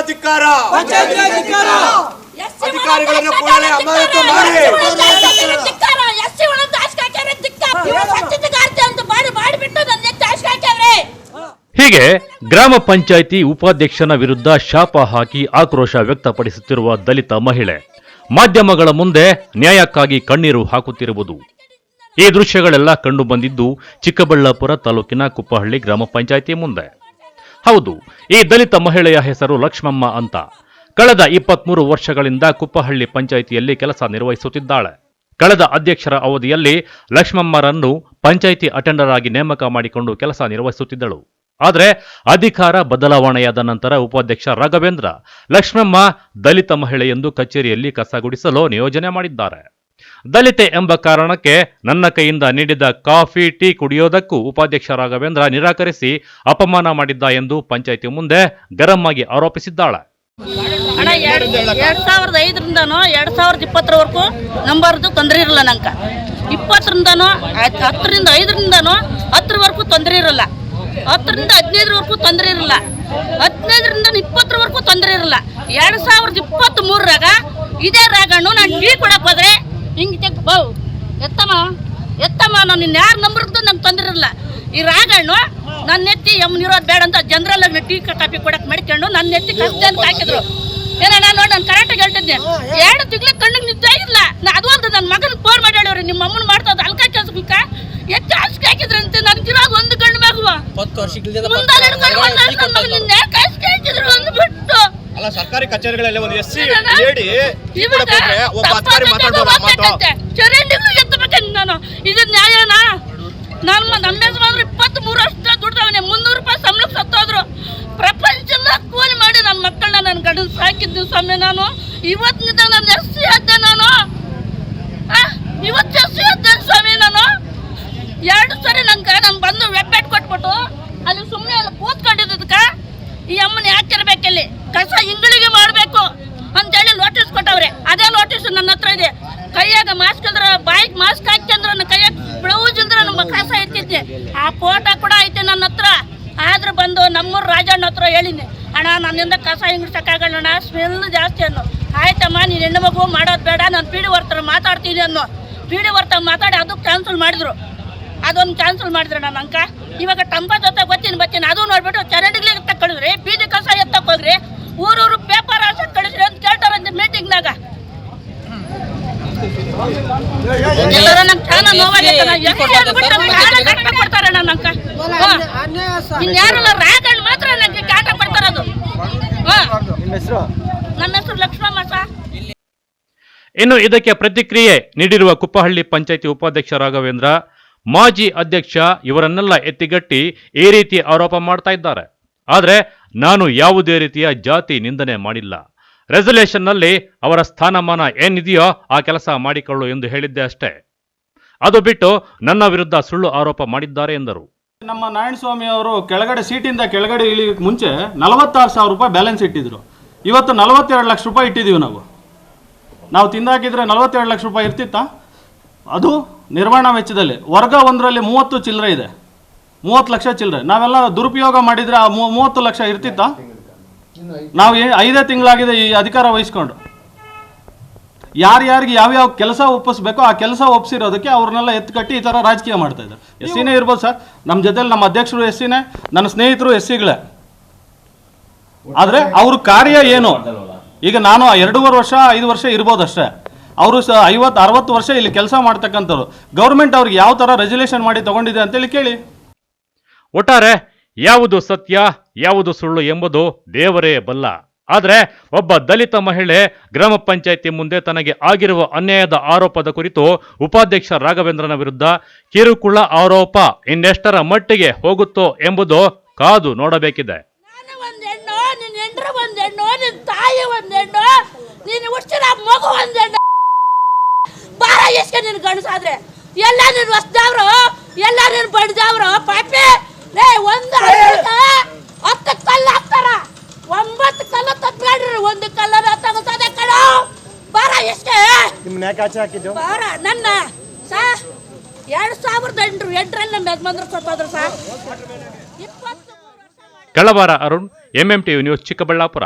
ಧಿಕ್ಕಾರ ಅಧಿಕಾರಿಗಳನ್ನು ಕೂಡಲೇ ಅಮಾನತು ಮಾಡಿ. ಹೀಗೆ ಗ್ರಾಮ ಪಂಚಾಯಿತಿ ಉಪಾಧ್ಯಕ್ಷನ ವಿರುದ್ಧ ಶಾಪ ಹಾಕಿ ಆಕ್ರೋಶ ವ್ಯಕ್ತಪಡಿಸುತ್ತಿರುವ ದಲಿತ ಮಹಿಳೆ ಮಾಧ್ಯಮಗಳ ಮುಂದೆ ನ್ಯಾಯಕ್ಕಾಗಿ ಕಣ್ಣೀರು ಹಾಕುತ್ತಿರುವುದು. ಈ ದೃಶ್ಯಗಳೆಲ್ಲ ಕಂಡು ಬಂದಿದ್ದು ಚಿಕ್ಕಬಳ್ಳಾಪುರ ತಾಲೂಕಿನ ಕುಪ್ಪಹಳ್ಳಿ ಗ್ರಾಮ ಪಂಚಾಯಿತಿ ಮುಂದೆ. ಹೌದು, ಈ ದಲಿತ ಮಹಿಳೆಯ ಹೆಸರು ಲಕ್ಷ್ಮಮ್ಮ ಅಂತ. ಕಳೆದ 23 ವರ್ಷಗಳಿಂದ ಕುಪ್ಪಹಳ್ಳಿ ಪಂಚಾಯಿತಿಯಲ್ಲಿ ಕೆಲಸ ನಿರ್ವಹಿಸುತ್ತಿದ್ದಾಳೆ. ಕಳೆದ ಅಧ್ಯಕ್ಷರ ಅವಧಿಯಲ್ಲಿ ಲಕ್ಷ್ಮಮ್ಮರನ್ನು ಪಂಚಾಯಿತಿ ಅಟೆಂಡರ್ ಆಗಿ ನೇಮಕ ಮಾಡಿಕೊಂಡು ಕೆಲಸ ನಿರ್ವಹಿಸುತ್ತಿದ್ದಳು. ಆದರೆ ಅಧಿಕಾರ ಬದಲಾವಣೆಯಾದ ನಂತರ ಉಪಾಧ್ಯಕ್ಷ ರಾಘವೇಂದ್ರ ಲಕ್ಷ್ಮಮ್ಮ ದಲಿತ ಮಹಿಳೆ ಎಂದು ಕಚೇರಿಯಲ್ಲಿ ಕಸ ಗುಡಿಸಲು ನಿಯೋಜನೆ ಮಾಡಿದ್ದಾರೆ. ದಲಿತೆ ಎಂಬ ಕಾರಣಕ್ಕೆ ನನ್ನ ಕೈಯಿಂದ ನೀಡಿದ ಕಾಫಿ ಟೀ ಕುಡಿಯೋದಕ್ಕೂ ಉಪಾಧ್ಯಕ್ಷ ರಾಘವೇಂದ್ರ ನಿರಾಕರಿಸಿ ಅಪಮಾನ ಮಾಡಿದ್ದ ಎಂದು ಪಂಚಾಯಿತಿ ಮುಂದೆ ಗರಂ ಆಗಿ ಆರೋಪಿಸಿದ್ದಾಳೆ. 2005ರಿಂದನೂ 2020ವರೆಗೂ ನಂಬರ್ದು ತೊಂದರೆ ಇರಲ್ಲ. ನಂಕ 20ರಿಂದನೂ 10ರಿಂದನೂ 10ರವರೆಗೂ ತೊಂದರೆ ಇರಲ್ಲ. 10ರಿಂದ 15ರವರೆಗೂ ತೊಂದರೆ ಇರಲ್ಲ. 15ರಿಂದ 20ರವರೆಗೂ ತೊಂದರೆ ಇರಲ್ಲ. 2023ರಾಗ ಇದೇ ರಾಗಣ್ಣು ನಾನು ಟೀ ಕೊಡಕ್ ಹೋದ್ರೆ ಹಿಂಗೆ ಬಾವು ಎತ್ತಮ್ಮ ನಾನು ನಿನ್ನ ಯಾರು ನಂಬರ್ದು ನಂಗೆ ತೊಂದರೆ ಇರಲ್ಲ. ಈ ರಾಗಣ್ಣು ನನ್ನ ಎತ್ತಿ ಇರೋದು ಬೇಡ ಅಂತ ಜನರಲ್ ಟೀ ಕಾಫಿ ಕೊಡಕ್ ಮಾಡ್ಕೊಂಡು ನನ್ನ ಎತ್ತಿ ಕಷ್ಟ ಅಂತ ಹಾಕಿದ್ರು. ಏನೋ ನಾನು ನೋಡಿ ನಾನು ಕರೆಕ್ಟಾಗಿ ಹೇಳ್ತಿದ್ದೆ. 2 ತಿಂಗಳ ಕಣ್ಣಿಗೆ ನಿದ್ದೆ ಇಲ್ಲ. ಅದು ಒಂದು ನನ್ನ ಮಗನ ಫೋನ್ ಮಾಡಿ ಹೇಳಿವ್ರಿ, ನಿಮ್ಮ ಅಮ್ಮನ ಮಾಡ್ತಾ ಅಲ್ಕ ಕೆಲ್ಸಕ್ಕ ಎಷ್ಟು ಹಾಸಿಗೆ ಹಾಕಿದ್ರಂತೆ. ನನ್ಗಿರಾಗ ಒಂದು ಗಂಡು ಮಗುವ ಹಾಕಿದ್ರು ಅಂದ್ಬಿಟ್ಟು ಅಲ್ಲ, ಸರ್ಕಾರಿ ಕಚೇರಿಗಳಲ್ಲಿ ಒಂದು ಚರಂಡಿಗಳು ಎತ್ತಬೇಕಂತ ನಾನು. ಇದು ನ್ಯಾಯನಾ? ನಮ್ಮ ಯಜಮಾನ್ರು 23 ವರ್ಷ ದುಡ್ದವನೇ 300 ರೂಪಾಯಿ ಸಂಬಳಕ್ಕೆ ಸತ್ತೋದ್ರು. ಪ್ರಪಂಚಲ್ಲ ಕೂಲಿ ಮಾಡಿ ನನ್ನ ಮಕ್ಕಳನ್ನ ನನ್ನ ಗಂಡನ ಸಾಕಿದ್ದು ಸ್ವಾಮಿ. ನಾನು ಇವತ್ತಿನಿಂದ ನಾನು ಎಸ್ಸಿ ಆದ್ದೆ. ನಾನು ಇವತ್ತು ಎಸ್ಸಿ ಆದ್ದೆ ಸ್ವಾಮಿ. ನಾನು 2 ಸರಿ ನಂಗೆ ಬಂದು ವೆಬ್ಸೈಟ್ ಕೊಟ್ಬಿಟ್ಟು ಅಲ್ಲಿ ಸುಮ್ಮನೆ ಅಲ್ಲಿ ಕೂತ್ಕೊಂಡಿದ್ದಕ್ಕ ಈ ಅಮ್ಮನ ಯಾಕಿರ್ಬೇಕಲ್ಲಿ ಕಸ ಇಂಗಳಿಗೆ ಮಾಡಬೇಕು ಅಂತೇಳಿ ನೋಟಿಸ್ ಕೊಟ್ಟವ್ರೆ. ಅದೇ ನೋಟಿಸ್ ನನ್ನ ಹತ್ರ ಇದೆ. ಕೈಯಾಗ ಮಾಸ್ಕ್ ಅಂದ್ರೆ ಬಾಯಿಗೆ ಮಾಸ್ಕ್ ಹಾಕ್ಯಂದ್ರೆ ನನ್ನ ಕೈಯಾಗ ಬ್ಲೌಸ್ ಅಂದ್ರೆ ನಮ್ಮ ಕಸ ಎತ್ತಿದ್ದೆ. ಆ ಫೋಟೋ ಕೂಡ ಐತೆ ನನ್ನ ಹತ್ರ. ಆದ್ರೆ ಬಂದು ನಮ್ಮೂರು ರಾಜಣ್ಣ ಹತ್ರ ಹೇಳಿನಿ, ಅಣ್ಣ ನನ್ನಿಂದ ಕಸ ಹಿಂಗಿಸಕ್ಕಾಗಲ್ಲಣ್ಣ, ಸ್ಮೆಲ್ ಜಾಸ್ತಿ ಅನ್ನೋ. ಆಯ್ತಮ್ಮ ನೀನು ಹೆಣ್ಣು ಮಗು ಮಾಡೋದು ಬೇಡ, ನಾನು ಪಿ ಡಿ ವರ್ತರ ಮಾತಾಡ್ತೀನಿ ಅನ್ನೋ. ಪಿ ಡಿ ವರ್ತ ಮಾತಾಡಿ ಅದು ಕ್ಯಾನ್ಸಲ್ ಮಾಡಿದ್ರು. ಅದೊಂದು ಕ್ಯಾನ್ಸಲ್ ಮಾಡಿದ್ರು ನನ್ನ ಅಂಕ. ಇವಾಗ ಟಂಪ ಜೊತೆ ಬರ್ತೀನಿ ಅದು ನೋಡ್ಬಿಟ್ಟು ಚರಂಡಿಗೆ ತಕ್ಕೊಳಿದ್ರಿ, ಬೀದಿ ಕಸ ಎತ್ತಕ್ಕೆ ಹೋಗ್ರಿ, ಊರೂರು ಪೇಪರ್ ಹಾಸಕ್ ಕಳಿಸ್ರಿ ಅಂತ ಕೇಳ್ತಾರಂತೆ ಮೀಟಿಂಗ್ನಾಗ. ಎಲ್ಲರ ನಂಗೆ ಚಾನ ನೋವಾಗೈತೆ ನನ್ನ ಅಂಕ. ಇನ್ಯಾರಲ್ಲ ರಾಗಣ್ಣ ಮಾತ್ರ ನನಗೆ ಕಾಟ ಕೊಡ್ತಾರದು. ನನ್ನ ಹೆಸರು ಲಕ್ಷ್ಮಮ್ಮ ಸಾ. ಇನ್ನು ಇದಕ್ಕೆ ಪ್ರತಿಕ್ರಿಯೆ ನೀಡಿರುವ ಕುಪ್ಪಹಳ್ಳಿ ಪಂಚಾಯಿತಿ ಉಪಾಧ್ಯಕ್ಷ ರಾಘವೇಂದ್ರ, ಮಾಜಿ ಅಧ್ಯಕ್ಷ ಇವರನ್ನೆಲ್ಲ ಎತ್ತಿಗಟ್ಟಿ ಈ ರೀತಿ ಆರೋಪ ಮಾಡ್ತಾ ಇದ್ದಾರೆ. ಆದರೆ ನಾನು ಯಾವುದೇ ರೀತಿಯ ಜಾತಿ ನಿಂದನೆ ಮಾಡಿಲ್ಲ. ರೆಸಲ್ಯೂಷನ್ನಲ್ಲಿ ಅವರ ಸ್ಥಾನಮಾನ ಏನಿದೆಯೋ ಆ ಕೆಲಸ ಮಾಡಿಕೊಳ್ಳು ಎಂದು ಹೇಳಿದ್ದೆ ಅಷ್ಟೇ. ಅದು ಬಿಟ್ಟು ನನ್ನ ವಿರುದ್ಧ ಸುಳ್ಳು ಆರೋಪ ಮಾಡಿದ್ದಾರೆ ಎಂದರು. ನಮ್ಮ ನಾರಾಯಣಸ್ವಾಮಿ ಅವರು ಸೀಟಿಂದ ಕೆಳಗಡೆ ಇಳಿಯೋಕ್ಕೆ ಮುಂಚೆ 46,000 ರೂಪಾಯಿ ಬ್ಯಾಲೆನ್ಸ್ ಇಟ್ಟಿದ್ರು. ಇವತ್ತು 42 ಲಕ್ಷ ರೂಪಾಯಿ ಇಟ್ಟಿದ್ದೀವಿ. ನಾವು ತಿಂದಾಕಿದ್ರೆ 42 ಲಕ್ಷ ರೂಪಾಯಿ ಇರ್ತಿತ್ತಾ? ಅದು ನಿರ್ವಹಣಾ ವೆಚ್ಚದಲ್ಲಿ. ವರ್ಗ 1ರಲ್ಲಿ 30 ಚಿಲ್ಲರೆ ಇದೆ, 30 ಲಕ್ಷ ಚಿಲ್ಲರೆ. ನಾವೆಲ್ಲ ದುರುಪಯೋಗ ಮಾಡಿದರೆ ಆ 30 ಲಕ್ಷ ಇರ್ತಿತ್ತಾ? ನಾವು 5 ತಿಂಗಳಾಗಿದೆ ಈ ಅಧಿಕಾರ ವಹಿಸ್ಕೊಂಡು. ಯಾರ್ಯಾರಿಗೆ ಯಾವ್ಯಾವ ಕೆಲಸ ಒಪ್ಪಿಸ್ಬೇಕೋ ಆ ಕೆಲಸ ಒಪ್ಪಿಸಿರೋದಕ್ಕೆ ಅವ್ರನ್ನೆಲ್ಲ ಎತ್ಕಟ್ಟಿ ಈ ಥರ ರಾಜಕೀಯ ಮಾಡ್ತಾ ಇದ್ದಾರೆ. ಎಸ್ಸಿನೇ ಇರ್ಬೋದು ಸರ್, ನಮ್ಮ ಜೊತೆಲಿ ನಮ್ಮ ಅಧ್ಯಕ್ಷರು ಎಸ್ಸಿನೇ, ನನ್ನ ಸ್ನೇಹಿತರು ಎಸ್ಸಿಗಳೇ. ಆದರೆ ಅವ್ರ ಕಾರ್ಯ ಏನು? ಈಗ ನಾನು 2.5 ವರ್ಷ 5 ವರ್ಷ ಇರ್ಬೋದು ಅಷ್ಟೇ. ಅವರು 50-60 ವರ್ಷ ಇಲ್ಲಿ ಕೆಲಸ ಮಾಡ್ತಕ್ಕಂಥವ್ರು. ಗೌರ್ಮೆಂಟ್ ಅವ್ರಿಗೆ ಯಾವ ಥರ ರೆಸಲ್ಯೂಷನ್ ಮಾಡಿ ತಗೊಂಡಿದೆ ಅಂತೇಳಿ ಕೇಳಿ. ಒಟ್ಟಾರೆ ಯಾವುದು ಸತ್ಯ ಯಾವುದು ಸುಳ್ಳು ಎಂಬುದು ದೇವರೇ ಬಲ್ಲ. ಆದರೆ ಒಬ್ಬ ದಲಿತ ಮಹಿಳೆ ಗ್ರಾಮ ಪಂಚಾಯಿತಿ ಮುಂದೆ ತನಗೆ ಆಗಿರುವ ಅನ್ಯಾಯದ ಆರೋಪದ ಕುರಿತು ಉಪಾಧ್ಯಕ್ಷ ರಾಘವೇಂದ್ರನ ವಿರುದ್ಧ ಕಿರುಕುಳ ಆರೋಪ ಇನ್ನೆಷ್ಟರ ಮಟ್ಟಿಗೆ ಹೋಗುತ್ತೋ ಎಂಬುದು ಕಾದು ನೋಡಬೇಕಿದೆ. ಗಣಸಾದ್ರೆ ಎಲ್ಲ ನೀನು ಹೊಸದವ್ರು, ಎಲ್ಲ ನೀನು ಬಡ್ದವ್ರು ಪಾಪಿ. ಒಂದು 10 ಕಲ್ಲು ಹಾಕ್ತಾರ, 9 ಕಲ್ಲು ತತ್ಬೇಡ್ರಿ, 1 ಕಲ್ಲರ ತಗೋತದೆ ಕಣ. ಬಾರ ಎಷ್ಟೇ ಬಾರ ನನ್ನ ಸಾ 2008ರಲ್ಲಿ ನಮ್ಮ ಯಜಮಾನ್ರು ಸತ್ತೋದ್ರು ಸಾ. ಕಳವಾರ ಅರುಣ್, MMTV ನ್ಯೂಸ್, ಚಿಕ್ಕಬಳ್ಳಾಪುರ.